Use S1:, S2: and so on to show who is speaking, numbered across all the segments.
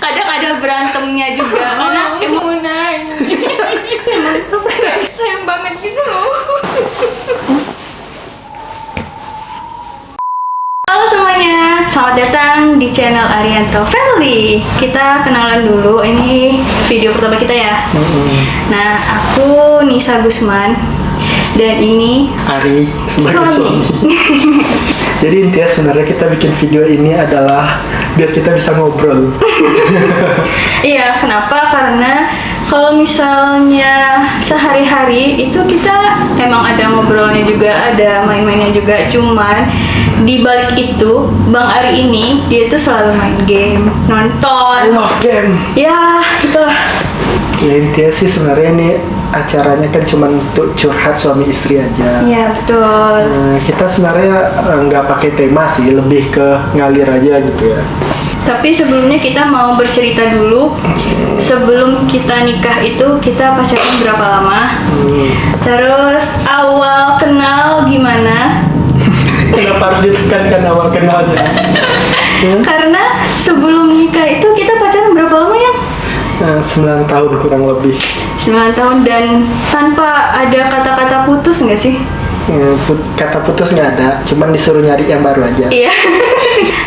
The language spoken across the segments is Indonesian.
S1: kadang ada berantemnya juga karena emang sayang banget gitu loh. Halo semuanya, selamat datang di channel Arianto Family. Kita kenalan dulu, ini video pertama kita ya. Nah, aku Nisa Gusman dan ini
S2: Ari sebagai suami. Jadi intinya sebenarnya kita bikin video ini adalah biar kita bisa ngobrol.
S1: Iya, kenapa? Karena kalau misalnya sehari-hari itu kita emang ada ngobrolnya juga, ada main-mainnya juga. Cuman di balik itu, Bang Ari ini dia tuh selalu main game, nonton.
S2: I love game.
S1: Ya, itulah.
S2: Ya intinya sih sebenarnya ini acaranya kan cuma untuk curhat suami istri aja.
S1: Iya, betul.
S2: Kita sebenarnya nggak pakai tema sih, lebih ke ngalir aja gitu ya.
S1: Tapi sebelumnya kita mau bercerita dulu. Sebelum kita nikah itu kita pacaran berapa lama? Terus awal kenal gimana?
S2: Kenapa harus ditekankan awal kenalnya?
S1: Karena sebelum nikah itu kita pacaran berapa lama ya?
S2: 9 tahun kurang lebih.
S1: 9 tahun dan tanpa ada kata-kata putus nggak sih?
S2: Kata putus nggak ada, cuman disuruh nyari yang baru aja.
S1: Iya.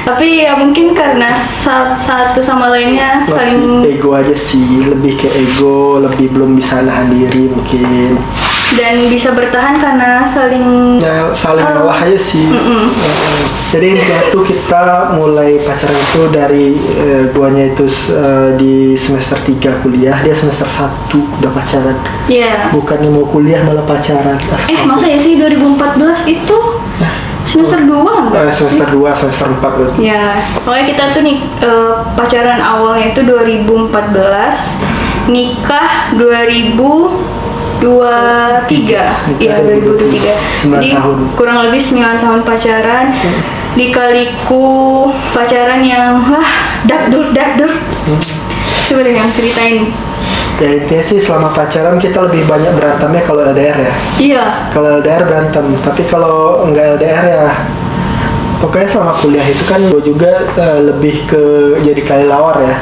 S1: Tapi ya mungkin karena satu sama lainnya
S2: Masih
S1: saling
S2: ego aja sih, lebih ke ego, lebih belum bisa nahan diri mungkin.
S1: dan bisa bertahan karena saling
S2: Ya, saling ngalah aja sih. Jadi intinya tuh kita mulai pacaran itu dari guanya itu di semester 3 kuliah, dia semester 1 udah pacaran.
S1: ya.
S2: Bukannya mau kuliah malah pacaran.
S1: Masa ya sih 2014 itu semester 2 enggak?
S2: Semester 2, semester 4 berarti.
S1: Ya, pokoknya kita tuh nih pacaran awalnya itu 2014, nikah 2023. Iya, 2023.
S2: 9
S1: Jadi
S2: tahun.
S1: kurang lebih 9 tahun pacaran. Dikaliku pacaran yang dakdur. Coba deh yang ceritain.
S2: Ya intinya sih selama pacaran kita lebih banyak berantemnya kalau LDR ya.
S1: Iya.
S2: Kalau LDR berantem, tapi kalau nggak LDR ya pokoknya selama kuliah itu kan gue juga lebih ke jadi kelelawar ya.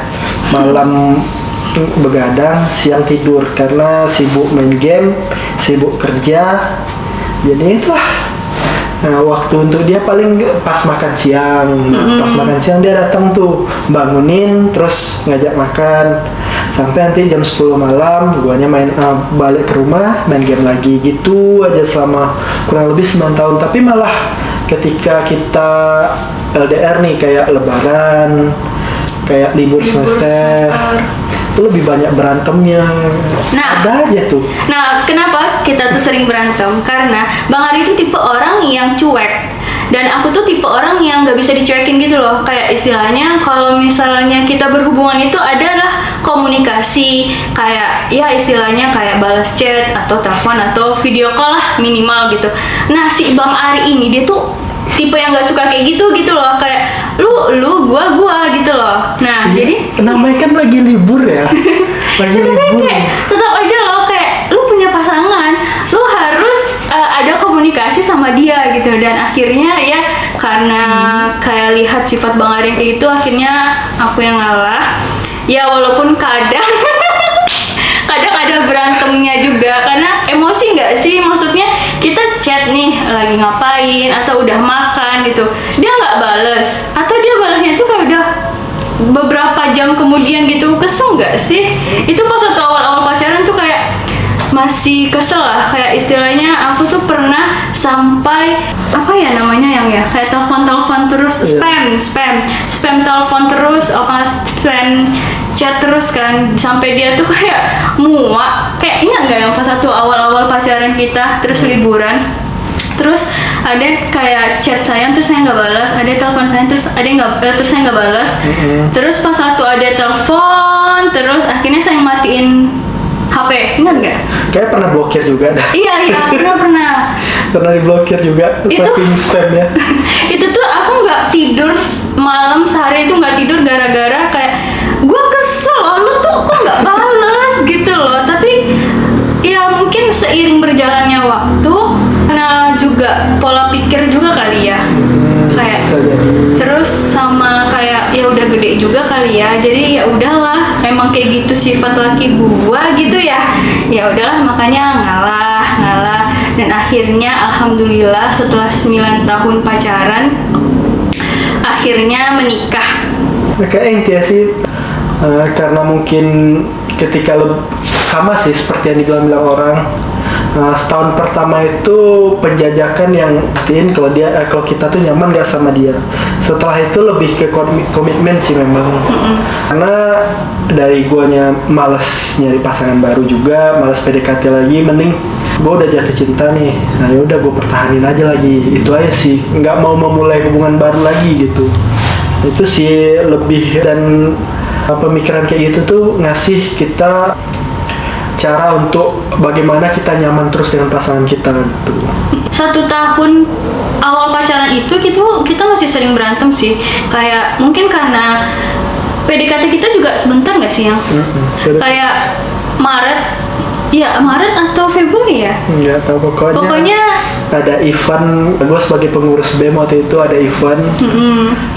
S2: Malam begadang, siang tidur karena sibuk main game, sibuk kerja. Jadi itulah. Nah, waktu untuk dia paling pas makan siang. Pas makan siang dia datang tuh, bangunin terus ngajak makan. Sampai nanti jam 10 malam guanya balik ke rumah main game lagi gitu aja selama kurang lebih 9 tahun. Tapi malah ketika kita LDR nih kayak lebaran, kayak libur semester itu lebih banyak berantemnya.
S1: Nah,
S2: ada aja tuh.
S1: Nah, kenapa kita tuh sering berantem? Karena Bang Ari itu tipe orang yang cuek. Dan aku tuh tipe orang yang nggak bisa dicuekin gitu loh. Kayak istilahnya kalau misalnya kita berhubungan itu adalah komunikasi. Kayak ya istilahnya kayak balas chat atau telepon atau video call lah minimal gitu. Nah, si Bang Ari ini dia tuh tipe yang nggak suka kayak gitu loh. Kayak lu gua gitu loh. Nah, jadi
S2: namanya kan lagi libur ya. Lagi libur.
S1: Tetap aja loh kayak lu punya pasangan, lu harus ada komunikasi sama dia gitu. Dan akhirnya ya karena kayak lihat sifat Bang Ari kayak gitu, akhirnya aku yang ngalah. Ya walaupun kadang ada berantemnya juga karena emosi nggak sih, maksudnya kita chat nih lagi ngapain atau udah makan gitu, dia nggak bales atau dia balasnya tuh kayak udah beberapa jam kemudian gitu. Kesel nggak sih? Itu pas waktu awal-awal pacaran tuh kayak masih kesel lah, kayak istilahnya aku tuh pernah sampai apa ya namanya yang ya kayak telepon terus, spam telepon terus, apa spam chat terus kan, sampai dia tuh kayak muak. Kayak ingat nggak yang pas satu awal-awal pacaran kita terus liburan, terus ada kayak chat saya terus saya nggak balas, ada telepon saya terus terus saya nggak balas. Terus pas waktu ada telepon terus akhirnya saya matiin HP, ingat nggak?
S2: Kayak pernah blokir juga dah.
S1: Iya pernah
S2: Pernah diblokir juga saking spam ya.
S1: Itu tuh aku nggak tidur malam sehari itu, nggak tidur gara-gara kayak gue kesel lu tuh kok nggak balas gitu loh. Tapi ya mungkin seiring berjalannya waktu karena juga pola pikir juga kali ya, kayak terus sama kayak ya udah gede juga kali ya, jadi ya ya udahlah, memang kayak gitu sifat laki gua gitu ya. Ya udahlah, makanya ngalah. Dan akhirnya alhamdulillah setelah 9 tahun pacaran akhirnya menikah.
S2: Kayak intinya sih karena mungkin ketika sama sih seperti yang dibilang orang, setahun pertama itu penjajakan yang pastiin kalau kita tuh nyaman gak sama dia. Setelah itu lebih ke komitmen sih memang. Karena dari guanya males nyari pasangan baru juga, males PDKT lagi, mending gue udah jatuh cinta nih, nah yaudah gue pertahanin aja lagi, itu aja sih, nggak mau memulai hubungan baru lagi gitu. Itu sih lebih, dan pemikiran kayak gitu tuh ngasih kita cara untuk bagaimana kita nyaman terus dengan pasangan kita gitu.
S1: 1 tahun awal pacaran itu kita masih sering berantem sih, kayak mungkin karena PDKT kita juga sebentar nggak sih yang kayak Maret atau Februari ya?
S2: Nggak tahu, pokoknya ada event, gue sebagai pengurus BEM waktu itu ada event,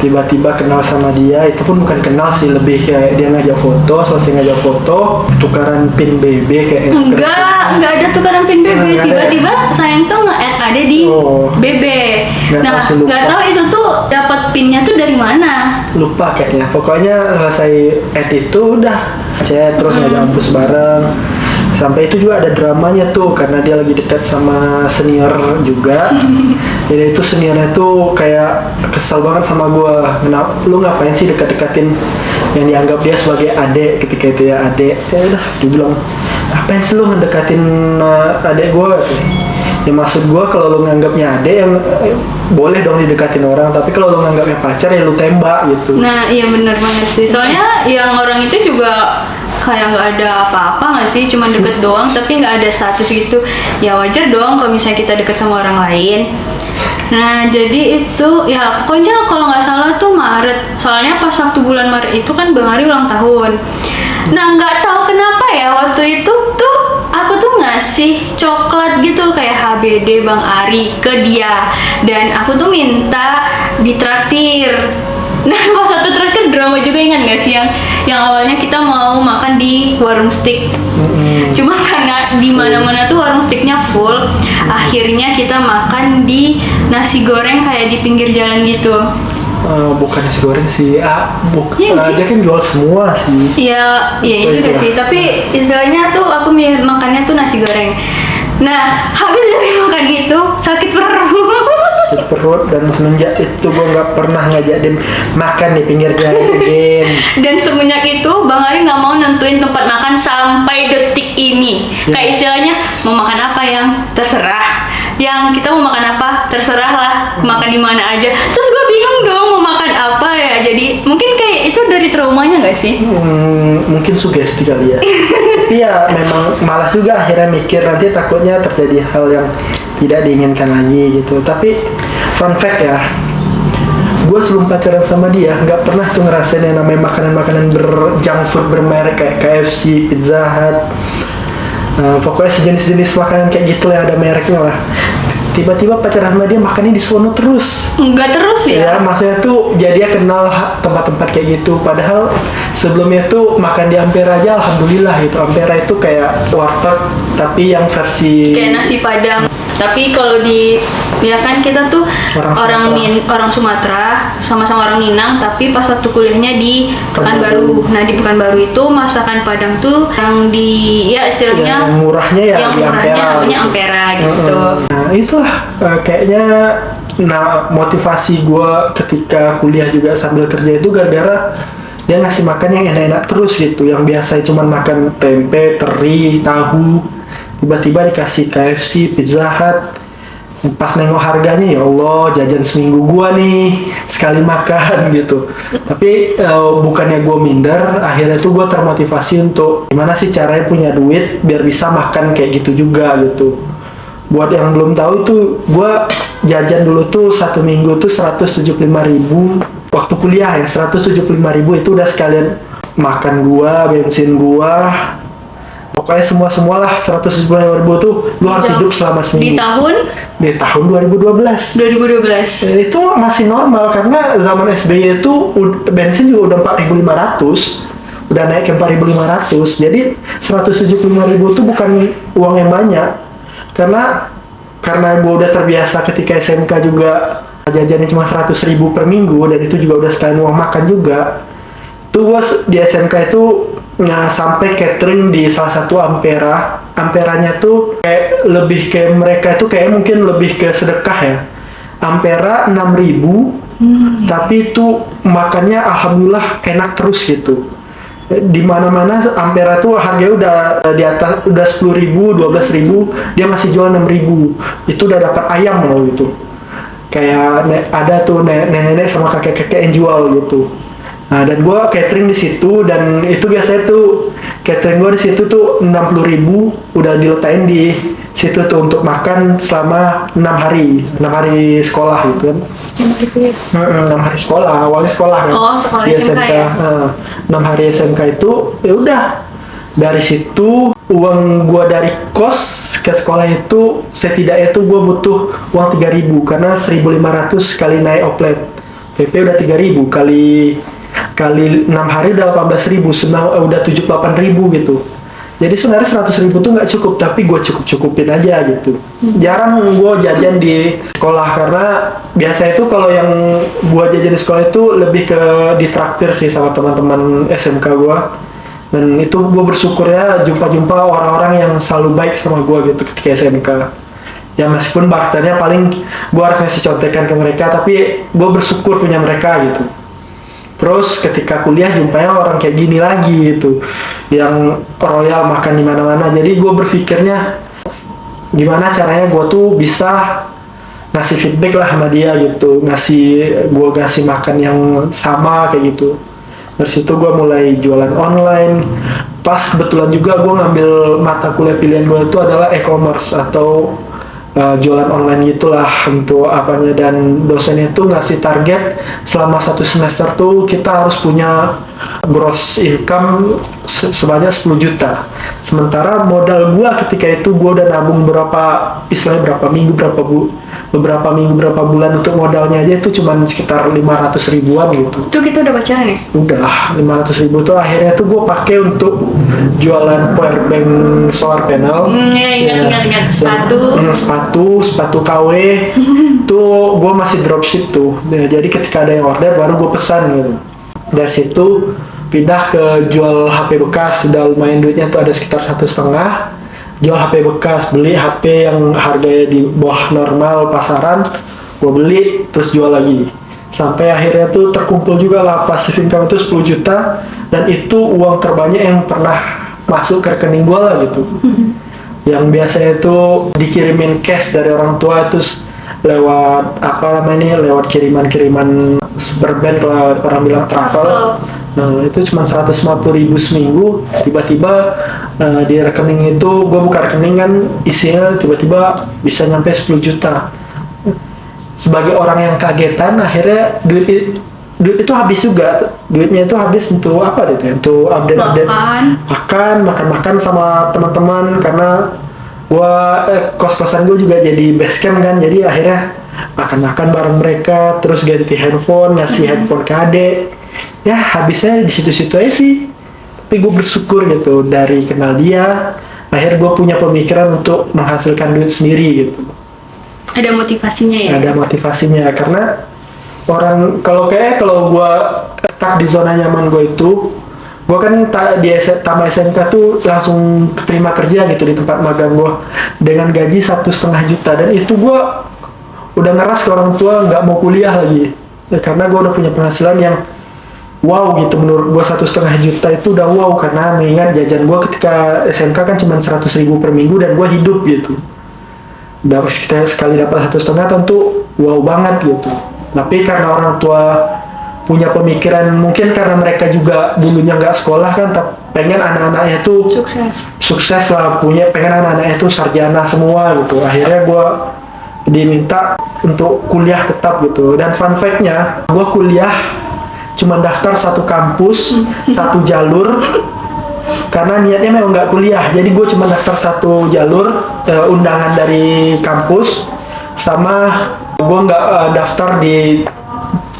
S2: tiba-tiba kenal sama dia, itu pun bukan kenal sih, lebih kayak dia ngajak foto, selesai ngajak foto, tukaran pin BB kayak
S1: enggak ada tukaran pin BB, tiba-tiba sayang tuh nge-add ada di BB. Nah, nggak tahu itu tuh dapat pinnya tuh dari mana.
S2: Lupa kayaknya, pokoknya selesai add itu udah chat terus ngajak kampus bareng. Sampai itu juga ada dramanya tuh karena dia lagi dekat sama senior juga. Jadi itu seniornya tuh kayak kesel banget sama gua. Lu ngapain sih dekat-dekatin yang dianggap dia sebagai adek ketika itu ya, adek. Ya udah, dia bilang, ngapain sih lu ngedekatin adek gua? Ya maksud gua kalau lu nganggapnya adek yang boleh dong didekatin orang, tapi kalau lu nganggapnya pacar ya lu tembak gitu.
S1: Nah iya benar banget sih, soalnya yang orang itu juga kayak nggak ada apa-apa nggak sih, cuma deket doang tapi nggak ada status gitu. Ya wajar dong kalau misalnya kita deket sama orang lain. Nah jadi itu ya pokoknya kalau nggak salah tuh Maret, soalnya pas waktu bulan Maret itu kan Bang Ari ulang tahun. Nah nggak tahu kenapa ya waktu itu tuh aku tuh ngasih coklat gitu kayak HBD Bang Ari ke dia, dan aku tuh minta ditraktir. Nah pas waktu terakhir drama juga, ingat gak sih yang awalnya kita mau makan di warung steak, cuma karena di mana-mana tuh warung steaknya full, akhirnya kita makan di nasi goreng kayak di pinggir jalan gitu.
S2: Bukan nasi goreng sih,
S1: Iya sih?
S2: dia kan jual semua sih.
S1: Iya juga sih, tapi istilahnya tuh aku makannya tuh nasi goreng. Nah habis dari makan itu sakit
S2: perut, dan semenjak itu gue nggak pernah ngajak dia makan di pinggir jalan again.
S1: Dan semenjak itu Bang Ari nggak mau nentuin tempat makan sampai detik ini. Kayak istilahnya mau makan apa yang terserah, yang kita mau makan apa terserah lah, makan di mana aja. Terus gue bingung dong mau makan apa ya. Jadi mungkin kayak itu dari traumanya nggak sih?
S2: Mungkin sugesti kali ya. Tapi ya memang malas juga akhirnya mikir nanti takutnya terjadi hal yang tidak diinginkan lagi gitu. Tapi fun fact ya, gue sebelum pacaran sama dia nggak pernah tuh ngerasain yang namanya makanan-makanan junk food bermerek kayak KFC, Pizza Hut, pokoknya sejenis-jenis makanan kayak gitu yang ada mereknya lah. Tiba-tiba pacaran sama dia makannya di sono terus.
S1: Enggak terus ya?
S2: Ya maksudnya tuh jadi dia kenal tempat-tempat kayak gitu. Padahal sebelumnya tuh makan di Ampera aja alhamdulillah gitu. Ampera itu kayak warteg tapi yang versi
S1: kayak nasi Padang. Tapi kalau di ya kan kita tuh orang Sumatera, sama-sama orang Minang, tapi pas waktu kuliahnya di Pekanbaru. Nah di Pekanbaru itu masakan Padang tuh yang di ya istilahnya
S2: yang murahnya ya
S1: yang
S2: di
S1: murahnya
S2: Ampera,
S1: namanya Ampera gitu.
S2: Nah itulah kayaknya motivasi gue ketika kuliah juga sambil kerja itu gara-gara dia ngasih makan yang enak-enak terus gitu, yang biasa cuma makan tempe, teri, tahu, tiba-tiba dikasih KFC, Pizza Hut. Pas nengok harganya, ya Allah, jajan seminggu gua nih sekali makan gitu. Tapi bukannya gua minder, akhirnya tuh gua termotivasi untuk gimana sih caranya punya duit biar bisa makan kayak gitu juga gitu. Buat yang belum tahu itu, gua jajan dulu tuh 1 minggu tuh 175.000. Waktu kuliah ya, 175.000 itu udah sekalian makan gua, bensin gua, pokoknya semua-semualah 175.000 tuh lu harus hidup selama seminggu. Di tahun 2012. Itu masih normal karena zaman SBY itu bensin juga udah 4.500. udah naik ke 4.500. Jadi 175.000 itu bukan uang yang banyak, karena gue udah terbiasa ketika SMK juga jajannya cuma 100.000 per minggu, dan itu juga udah sekalian uang makan juga. Itu gue di SMK itu sampai catering di salah satu Amperanya tuh kayak lebih kayak mereka itu kayak mungkin lebih ke sedekah ya. Ampera 6.000, tapi itu makannya alhamdulillah enak terus gitu. Di mana-mana Ampera tuh harganya udah di atas, udah 10.000, 12.000, dia masih jual 6.000. Itu udah dapat ayam loh gitu. Kayak ada tuh nenek-nenek sama kakek-kakek yang jual gitu. Nah, dan gue catering di situ, dan itu biasanya tuh catering gue di situ tuh 60.000 udah diletakin di situ tuh untuk makan selama 6 hari sekolah gitu kan. 6 hari sekolah, awalnya sekolah kan.
S1: Oh, sekolah
S2: di
S1: SMK ya?
S2: 6 hari SMK itu ya udah, dari situ uang gue dari kos ke sekolah itu setidaknya tuh gue butuh uang 3.000, karena 1.500 kali naik oplet PP udah 3.000 kali 6 hari udah 18.000, udah 78.000 gitu. Jadi sebenarnya 100.000 tuh nggak cukup, tapi gue cukupin aja gitu. Jarang gue jajan di sekolah, karena biasa itu kalau yang gue jajan di sekolah itu lebih ke ditraktir sih sama teman-teman SMK gue. Dan itu gue bersyukur ya jumpa orang-orang yang selalu baik sama gue gitu ketika SMK. Ya meskipun bakternya paling gue harus ngasih contekan ke mereka, tapi gue bersyukur punya mereka gitu. Terus ketika kuliah jumpanya orang kayak gini lagi gitu, yang royal makan di mana-mana. Jadi gue berpikirnya gimana caranya gue tuh bisa ngasih feedback lah sama dia gitu, gue ngasih makan yang sama kayak gitu. Dari situ gue mulai jualan online. Pas kebetulan juga gue ngambil mata kuliah pilihan gue itu adalah e-commerce atau jualan online gitulah untuk apanya, dan dosennya itu ngasih target selama 1 semester tuh kita harus punya gross income sebanyak 10 juta. Sementara modal gua ketika itu gua udah nabung beberapa minggu, beberapa bulan untuk modalnya aja itu cuma sekitar 500 ribuan gitu.
S1: Itu kita udah pacaran ya?
S2: Udah 500.000 tuh akhirnya tuh gue pakai untuk jualan powerbank solar panel.
S1: Ingat
S2: Sepatu KW. Tuh gue masih dropship tuh. Nah, jadi ketika ada yang order baru gue pesan gitu. Dari situ pindah ke jual HP bekas. Udah lumayan duitnya tuh ada sekitar 1,5. Jual HP bekas, beli HP yang harganya di bawah normal pasaran, gue beli terus jual lagi. Sampai akhirnya tuh terkumpul juga lah passive income itu 10 juta, dan itu uang terbanyak yang pernah masuk ke rekening gue lah gitu. Yang biasanya itu dikirimin cash dari orang tua itu lewat lewat kiriman superband lah, orang bilang travel. Nah itu cuma 150.000 seminggu, tiba-tiba di rekening itu gue buka rekening kan isinya tiba-tiba bisa nyampe 10 juta. Sebagai orang yang kagetan, akhirnya duit itu habis juga. Duitnya itu habis untuk apa gitu ya? Untuk update makan sama teman-teman, karena gua kos-kosan gue juga jadi base camp kan. Jadi akhirnya makan bareng mereka, terus ganti handphone, ngasih handphone ke adek. Ya habisnya di situ-situ aja sih. Tapi gue bersyukur gitu, dari kenal dia, akhirnya gue punya pemikiran untuk menghasilkan duit sendiri gitu.
S1: Ada motivasinya ya?
S2: Ada motivasinya, karena kalau gue stuck di zona nyaman gue itu, gue kan di tamat SMK tuh langsung keterima kerja gitu di tempat magang gue dengan gaji 1,5 juta, dan itu gue udah ngeras ke orang tua nggak mau kuliah lagi, karena gue udah punya penghasilan yang wow gitu. Menurut gue 1,5 juta itu udah wow, karena mengingat jajan gue ketika SMK kan cuma 100.000 per minggu dan gue hidup gitu. Dapat sekali dapat 1,5 tentu wow banget gitu. Tapi karena orang tua punya pemikiran, mungkin karena mereka juga dulunya nggak sekolah kan, pengen anak-anaknya tuh sukses lah, pengen anak-anaknya tuh sarjana semua gitu. Akhirnya gue diminta untuk kuliah tetap gitu. Dan fun fact-nya, gue kuliah cuma daftar satu kampus, satu jalur, karena niatnya memang nggak kuliah. Jadi gue cuma daftar satu jalur, undangan dari kampus, sama gue nggak daftar di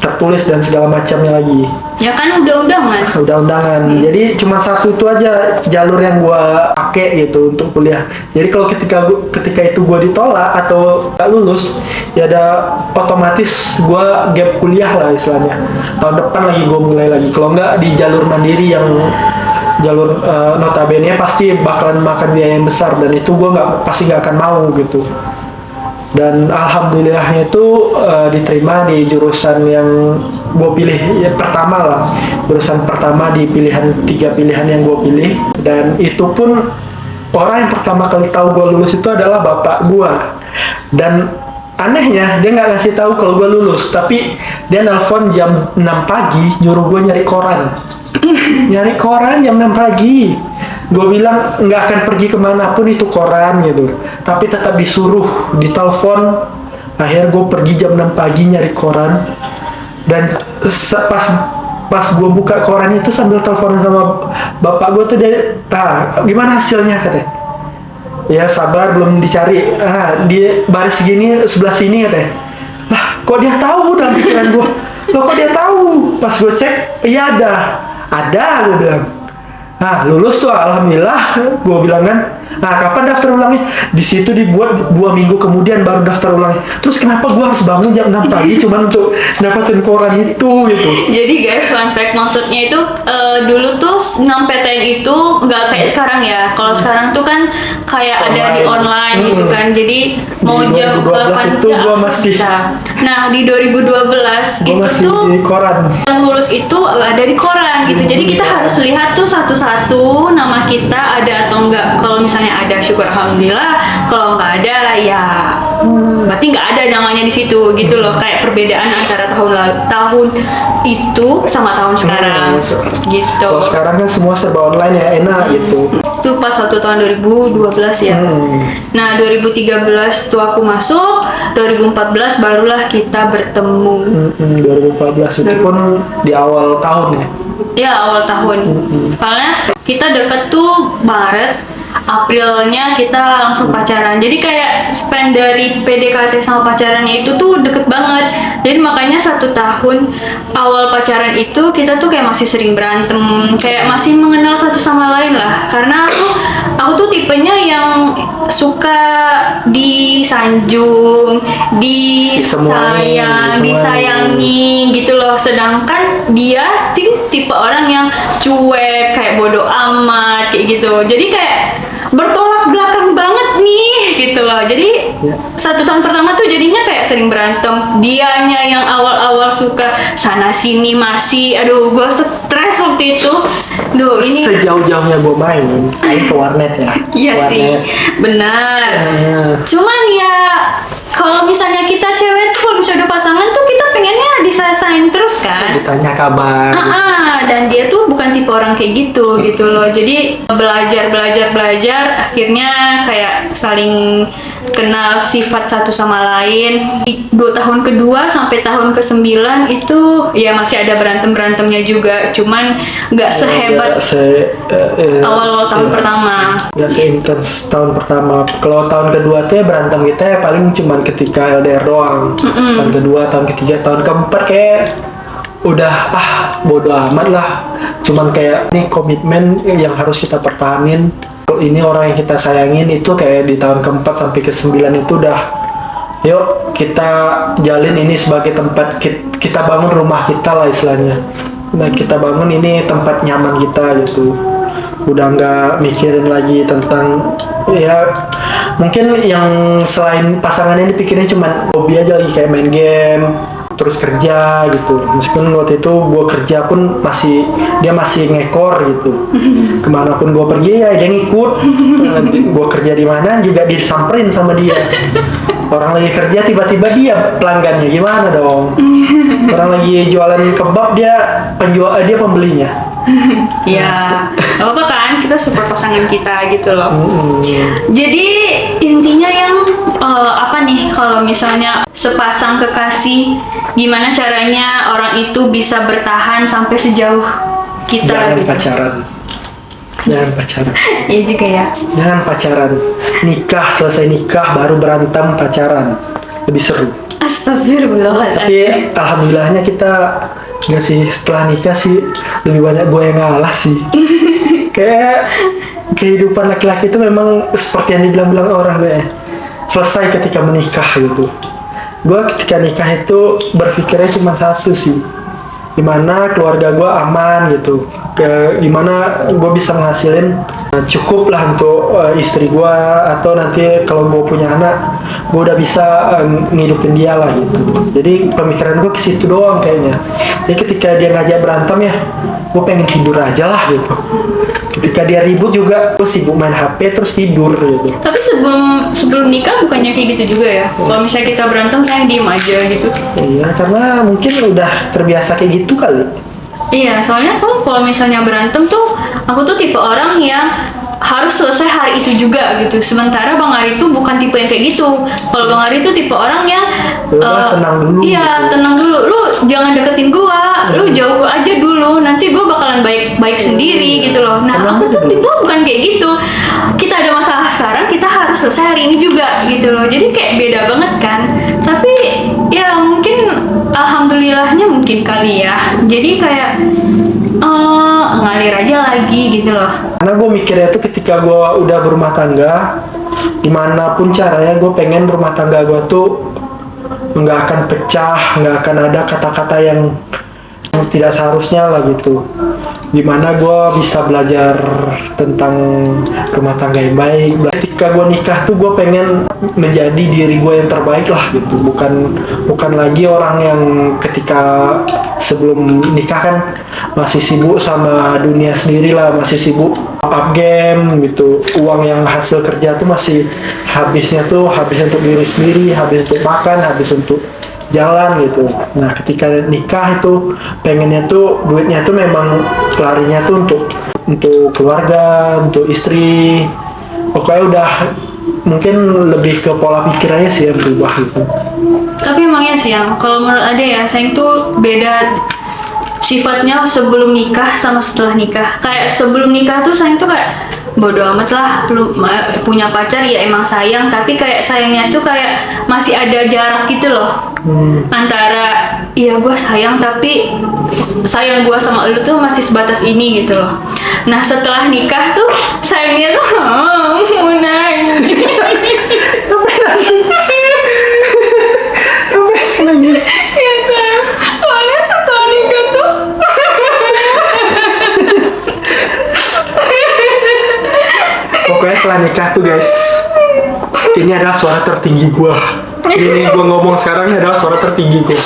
S2: tertulis dan segala macamnya lagi.
S1: Ya kan undang-undangan.
S2: Udah undangan. Jadi cuma satu itu aja jalur yang gua pakai gitu untuk kuliah. Jadi kalau ketika itu gua ditolak atau gak lulus, ya ada otomatis gua gap kuliah lah istilahnya. Tahun depan lagi gua mulai lagi. Kalau nggak di jalur mandiri yang jalur notabene pasti bakalan makan biaya yang besar, dan itu gua pasti nggak akan mau gitu. Dan alhamdulillahnya itu diterima di jurusan yang gue pilih ya, pertama lah, jurusan pertama di 3 pilihan yang gue pilih. Dan itu pun orang yang pertama kali tahu gue lulus itu adalah bapak gue. Dan anehnya dia nggak ngasih tahu kalau gue lulus, tapi dia nelpon jam 6 pagi nyuruh gue nyari koran. Nyari koran jam 6 pagi. Gue bilang nggak akan pergi kemanapun itu koran gitu, tapi tetap disuruh ditelepon. Akhirnya gue pergi jam 6 pagi nyari koran, dan pas gue buka koran itu sambil telepon sama bapak gue tuh, dia gimana hasilnya katanya. Ya sabar, belum dicari. Dia baris segini sebelah sini katanya. Lah kok dia tahu dalam pikiran gue? Loh kok dia tahu? Pas gue cek, iya ada gue bilang. Nah lulus tuh alhamdulillah, gue bilang kan. Nah kapan daftar ulangnya? Di situ dibuat 2 minggu kemudian baru daftar ulangnya. Terus kenapa gue harus bangun jam 6 pagi cuma untuk dapetin koran itu gitu?
S1: Jadi guys, fun fact maksudnya itu dulu tuh 6 PTN itu nggak kayak sekarang ya. Kalau sekarang tuh kan kayak ada di online gitu kan. Jadi mau jam 8
S2: itu gue masih
S1: bisa. Nah di 2012
S2: gue
S1: itu
S2: masih
S1: tuh
S2: di koran.
S1: yang lulus itu ada di koran gitu. Jadi kita harus lihat tuh satu-satu nama kita ada atau enggak. Kalau misalnya ada, syukur alhamdulillah. Kalau nggak ada ya berarti nggak ada namanya di situ gitu loh. Kayak perbedaan antara tahun itu sama tahun sekarang gitu.
S2: Kalau sekarang kan semua serba online ya, enak gitu.
S1: Itu pas waktu tahun 2012 ya. Nah 2013 tuh aku masuk, 2014 barulah kita bertemu.
S2: 2014 itu pun di awal tahun ya.
S1: Ya awal tahun. Soalnya kita deket tuh Maret, Aprilnya kita langsung pacaran. Jadi kayak span dari PDKT sama pacarannya itu tuh deket banget. Jadi makanya 1 tahun awal pacaran itu kita tuh kayak masih sering berantem, kayak masih mengenal satu sama lain lah. Karena aku tuh tipenya yang suka disanjung, disayangi gitu loh. Sedangkan dia tipe orang yang cuek, kayak bodoh amat kayak gitu. Jadi kayak bertolak belakang banget nih gitu loh. Jadi 1 tahun pertama tuh jadinya kayak sering berantem. Dianya yang awal-awal suka sana sini masih, aduh gue stres waktu itu. Duh ini
S2: sejauh-jauhnya gue main ke warnet ya.
S1: Iya sih, benar. Cuman ya kalau misalnya kita cewek tuh, kalau misalnya udah pasangan tuh kita pengennya diselesain terus kan.
S2: Ditanya kabar.
S1: Dan dia tuh bukan tipe orang kayak gitu loh. Jadi belajar akhirnya kayak saling kenal sifat satu sama lain. 2 tahun kedua sampai tahun ke-9 itu ya masih ada berantemnya juga. Cuman nggak sehebat awal tahun pertama.
S2: Nggak seintens tahun pertama. Kalau tahun kedua tuh ya berantem kita ya paling cuman ketika LDR doang. Tahun kedua, tahun ketiga, tahun keempat kayak udah bodo amat lah. Cuman kayak nih komitmen yang harus kita pertahanin. Ini orang yang kita sayangin itu kayak di tahun keempat sampai ke-9 itu udah yuk kita jalin ini sebagai tempat kita bangun rumah kita lah istilahnya. Nah kita bangun ini tempat nyaman kita gitu. Udah nggak mikirin lagi tentang ya mungkin yang selain pasangannya dipikirin cuma hobi aja lagi kayak main game terus kerja gitu. Meskipun waktu itu gue kerja pun dia masih ngekor gitu. Kemanapun gue pergi ya dia ngikut. Gue kerja di mana juga disamperin sama dia. Orang lagi kerja tiba-tiba dia pelanggannya, gimana dong? Orang lagi jualan kebab dia pembelinya.
S1: Ya, apa kan kita support pasangan kita gitu loh. Jadi intinya yang apa nih kalau misalnya sepasang kekasih, gimana caranya orang itu bisa bertahan sampai sejauh kita?
S2: Jangan
S1: gitu.
S2: Jangan pacaran.
S1: Iya juga ya.
S2: Jangan pacaran. Nikah, selesai nikah baru berantem pacaran. Lebih seru.
S1: Astagfirullahaladzim.
S2: Tapi alhamdulillahnya kita Nggak sih, setelah nikah sih lebih banyak gue yang ngalah sih. Kayak kehidupan laki-laki itu memang seperti yang dibilang-bilang orang deh, selesai ketika menikah gitu. Gue ketika nikah itu berpikirnya cuma satu sih, gimana keluarga gue aman gitu, gimana gue bisa menghasilin cukup lah untuk istri gue, atau nanti kalau gue punya anak gue udah bisa ngidupin dia lah gitu. Jadi pemikiran gue ke situ doang kayaknya. Jadi ketika dia ngajak berantem ya gue pengen tidur aja lah gitu. Ketika dia ribut juga gue sibuk main HP terus tidur gitu.
S1: Tapi sebelum nikah bukannya kayak gitu juga ya? Kalau misalnya kita berantem, saya diem aja gitu.
S2: Iya, karena mungkin udah terbiasa kayak gitu kali.
S1: Iya, soalnya kalau misalnya berantem tuh, aku tuh tipe orang yang harus selesai hari itu juga gitu. Sementara Bang Ari tuh bukan tipe yang kayak gitu. Kalau Bang Ari tuh tipe orang yang
S2: Tenang dulu.
S1: iya,
S2: gitu.
S1: tenang dulu. Lu jangan deketin gua, lu jauh aja dulu. Nanti gua bakalan baik sendiri gitu loh. Nah,
S2: Tenang
S1: aku tuh
S2: dulu.
S1: tipe bukan kayak gitu. Kita ada masalah sekarang, kita harus selesai hari ini juga gitu loh. Jadi kayak beda banget kan. Tapi ya mungkin alhamdulillahnya mungkin kali ya. Jadi kayak ngalir aja lagi gitu loh.
S2: Karena gue mikirnya tuh ketika gue udah berumah tangga, gimana pun caranya gue pengen rumah tangga gue tuh nggak akan pecah, nggak akan ada kata-kata yang tidak seharusnya lah gitu. Gimana gue bisa belajar tentang rumah tangga yang baik. Ketika gue nikah tuh gue pengen menjadi diri gue yang terbaik lah gitu. Bukan lagi orang yang ketika sebelum nikah kan masih sibuk sama dunia sendiri lah, masih sibuk up game gitu. Uang yang hasil kerja tuh masih habis untuk diri sendiri, habis untuk makan, habis untuk jalan gitu. Nah ketika nikah itu pengennya tuh duitnya tuh memang larinya tuh untuk keluarga, untuk istri. Pokoknya udah mungkin lebih ke pola pikir aja sih yang berubah gitu.
S1: Tapi emangnya sih yang kalau menurut Ade ya, sayang tuh beda sifatnya sebelum nikah sama setelah nikah. Kayak sebelum nikah tuh sayang tuh kayak bodo amat lah, lu punya pacar ya emang sayang, tapi kayak sayangnya tuh kayak masih ada jarak gitu loh. Antara iya gue sayang tapi sayang gue sama lu tuh masih sebatas ini gitu loh. Nah setelah nikah tuh sayangnya tuh mau nangis.
S2: Nangis.
S1: Ya kan, soalnya setelah nikah tuh
S2: Pokoknya setelah nikah tuh guys, ini adalah suara tertinggi gua. Ini gua ngomong sekarang ini adalah suara tertinggi gua.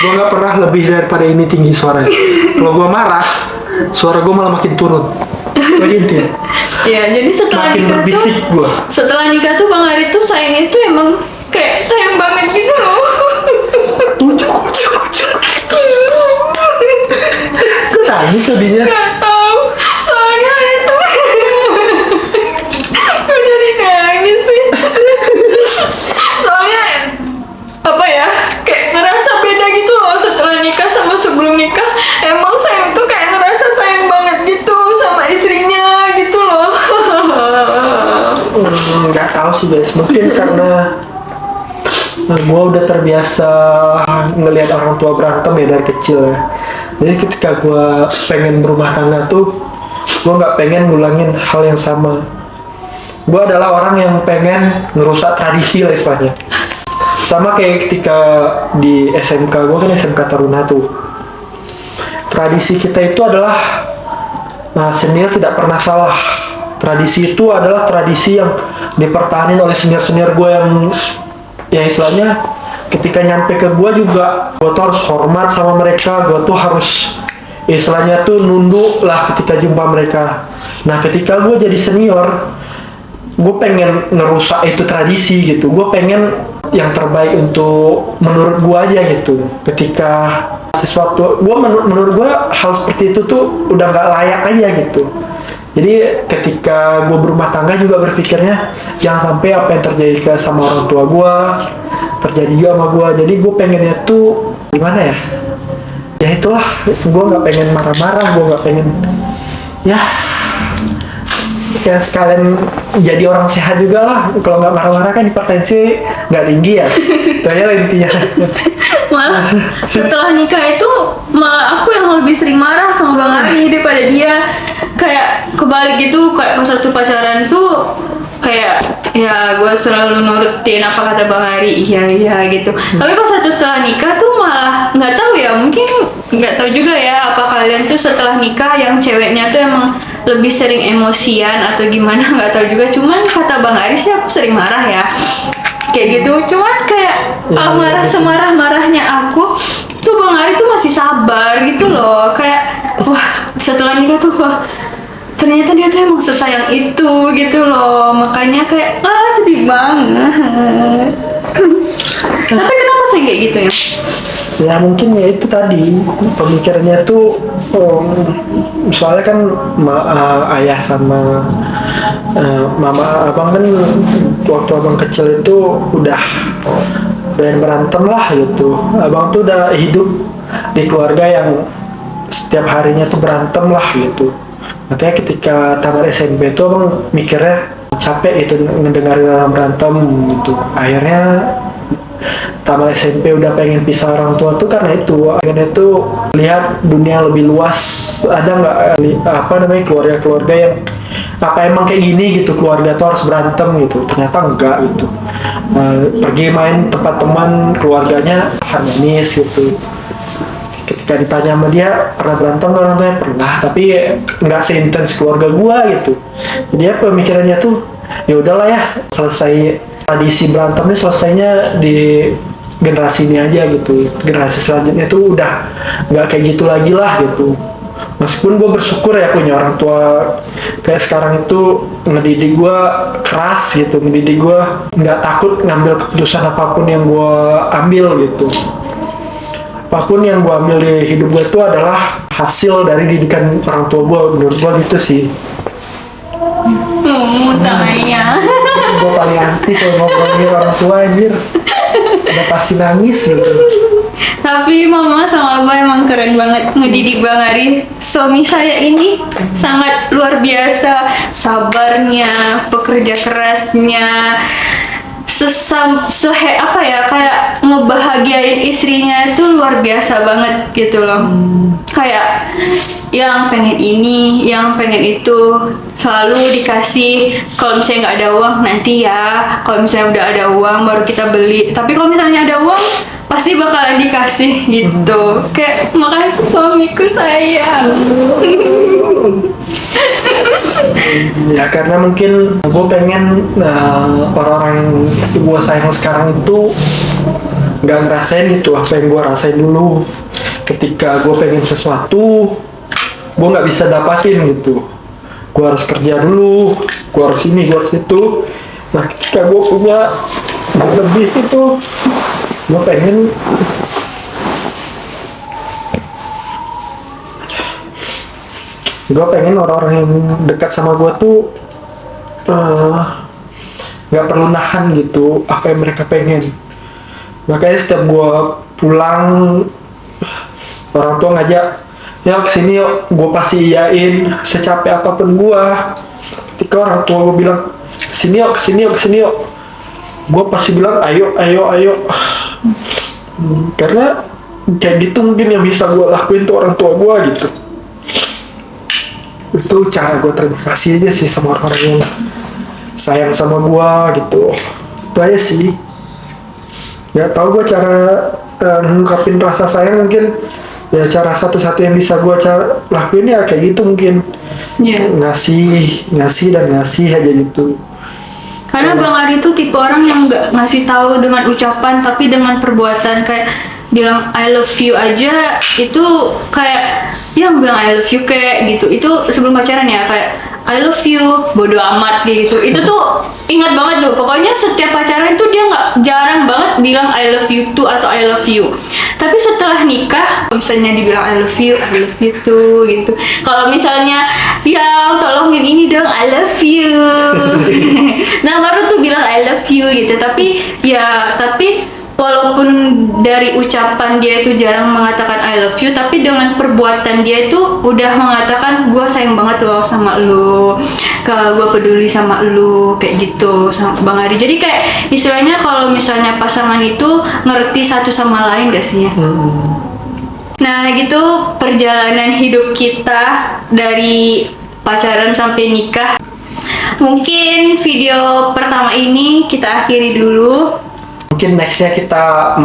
S2: Gua nggak pernah lebih daripada ini tinggi suaranya. Kalau gua marah, suara gua malah makin turun. Makin
S1: ya jadi setelah
S2: makin
S1: nikah
S2: berbisik
S1: tuh
S2: gua.
S1: setelah nikah tuh Bang Ari tuh sayangnya tuh emang kayak sayang banget gitu loh.
S2: Kok nangis sedihnya?
S1: Gak tahu, soalnya itu gue jadi nangis sih. Soalnya apa ya, kayak ngerasa beda gitu loh setelah nikah sama sebelum nikah. Emang sayang tuh kayak ngerasa sayang banget gitu sama istrinya gitu loh.
S2: Nggak tahu sih guys, mungkin karena gue udah terbiasa ngelihat orang tua berantem ya dari kecil ya. Jadi ketika gue pengen berumah tangga tuh, gue nggak pengen ngulangin hal yang sama. Gue adalah orang yang pengen ngerusak tradisi lah istilahnya. Sama kayak ketika di SMK, gue kan SMK Taruna tuh. Tradisi kita itu adalah senior tidak pernah salah. Tradisi itu adalah tradisi yang dipertahankan oleh senior-senior gue yang istilahnya ketika nyampe ke gue juga gue tuh harus hormat sama mereka, gue tuh harus istilahnya tuh nunduk lah ketika jumpa mereka. Nah ketika gue jadi senior, gue pengen ngerusak itu tradisi gitu. Gue pengen yang terbaik untuk menurut gue aja gitu. Ketika sesuatu menurut gue hal seperti itu tuh udah nggak layak aja gitu. Jadi ketika gue berumah tangga juga berpikirnya jangan sampai apa yang terjadi sama orang tua gue terjadi juga sama gue. Jadi gue pengennya tuh gimana ya? Ya itulah, gue nggak pengen marah-marah, gue nggak pengen ya sekalian jadi orang sehat juga lah. Kalau nggak marah-marah kan hipertensi nggak tinggi ya. Itu aja lah intinya.
S1: malah setelah nikah itu malah aku yang lebih sering marah sama Bang Ari daripada dia. Kayak kebalik gitu, kayak pas waktu pacaran tuh kayak ya gue selalu nurutin apa kata Bang Ari, iya gitu. Tapi pas waktu setelah nikah tuh malah nggak tahu ya, mungkin nggak tahu juga ya apa kalian tuh setelah nikah yang ceweknya tuh emang lebih sering emosian atau gimana, nggak tahu juga. Cuman kata Bang Ari sih aku sering marah ya kayak gitu. Cuman kayak marah semarah-marahnya aku tuh Bang Ari tuh masih sabar gitu loh. Kayak wah setelah nikah tuh wah ternyata dia tuh emang sesayang itu gitu loh. Makanya kayak sedih banget. Tapi kenapa saya kayak gitu ya?
S2: Ya mungkin ya itu tadi pemikirannya tuh soalnya kan ayah sama mama abang kan waktu abang kecil itu udah berantem lah gitu. Abang tuh udah hidup di keluarga yang setiap harinya tuh berantem lah gitu. Makanya ketika tamat SMP itu abang mikirnya capek itu ngedengerin orang berantem gitu. Akhirnya tamat SMP udah pengen pisah orang tua tuh karena itu. Akhirnya tuh lihat dunia lebih luas. Ada nggak apa namanya keluarga-keluarga yang apa emang kayak gini gitu, keluarga tuh harus berantem gitu. Ternyata enggak gitu. Pergi main tempat teman keluarganya harmonis gitu. Ketika ditanya sama dia pernah berantem orang tuanya, pernah, tapi nggak seintens keluarga gua gitu. Jadi ya pemikirannya tuh ya udahlah ya, selesai tradisi berantemnya selesainya di generasi ini aja gitu. Generasi selanjutnya tuh udah nggak kayak gitu lagi lah gitu. Meskipun gue bersyukur ya punya orang tua kayak sekarang itu ngedidik gue keras gitu, ngedidik gue nggak takut ngambil keputusan apapun yang gue ambil gitu. Apapun yang gue ambil di hidup gue itu adalah hasil dari didikan orang tua gue, menurut gue gitu sih.
S1: Tanya.
S2: Gue paling anti kalau ngobrolin orang tua anjir, udah pasti nangis gitu.
S1: Tapi mama sama abah emang keren banget ngedidik Bang Ari. Suami saya ini sangat luar biasa, sabarnya, pekerja kerasnya, apa ya, kayak ngebahagiain istrinya itu luar biasa banget gitu loh. Kayak yang pengen ini, yang pengen itu selalu dikasih. Kalau misalnya nggak ada uang nanti ya, kalau misalnya udah ada uang baru kita beli. Tapi kalau misalnya ada uang pasti bakalan dikasih gitu. Kayak makasih suamiku sayang.
S2: Ya karena mungkin gue pengen orang-orang yang gue sayang sekarang itu nggak ngerasain gitu apa yang gue rasain dulu. Ketika gue pengen sesuatu, gue nggak bisa dapatin gitu. Gue harus kerja dulu, gue harus ini, gue harus itu. Nah ketika gue punya lebih itu, gue pengen orang-orang yang dekat sama gue tuh nggak perlu nahan gitu apa yang mereka pengen. Makanya setiap gue pulang orang tua ngajak ya kesini yuk, gue pasti iyain secapek apapun gue. Ketika orang tua gue bilang kesini yuk, gue pasti bilang ayo. Karena kayak gitu mungkin yang bisa gue lakuin tuh orang tua gue gitu. Itu cara gue terima kasih aja sih sama orang-orang yang sayang sama gue gitu. Itu aja sih. Ya tau gue cara ngungkapin rasa sayang mungkin ya cara satu-satu yang bisa gue lakuin ya kayak gitu mungkin. Ngasih dan ngasih aja gitu.
S1: Karena Bang Ari tuh tipe orang yang nggak ngasih tahu dengan ucapan tapi dengan perbuatan. Kayak bilang I love you aja itu kayak yang bilang I love you kayak gitu. Itu sebelum pacaran ya, kayak I love you bodo amat gitu. Itu tuh ingat banget tuh. Pokoknya setiap pacaran itu dia jarang banget bilang I love you too atau I love you. Tapi setelah nikah misalnya dibilang I love you too gitu. Kalau misalnya ya tolongin ini dong I love you. Nah baru tuh bilang I love you gitu. Tapi walaupun dari ucapan dia itu jarang mengatakan I love you, tapi dengan perbuatan dia itu udah mengatakan gue sayang banget loh sama lo. gue peduli sama lu kayak gitu sama Bang Ari. Jadi kayak istilahnya kalau misalnya pasangan itu ngerti satu sama lain gak sih? Nah gitu perjalanan hidup kita dari pacaran sampai nikah. Mungkin video pertama ini kita akhiri dulu.
S2: Mungkin nextnya kita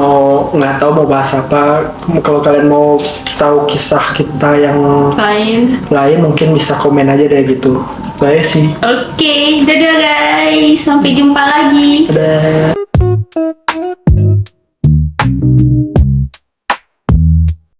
S2: nggak tahu mau bahas apa. Kalau kalian mau tahu kisah kita yang lain mungkin bisa komen aja deh gitu. Baik sih.
S1: Oke, dadah guys, sampai jumpa lagi.
S2: Dadah.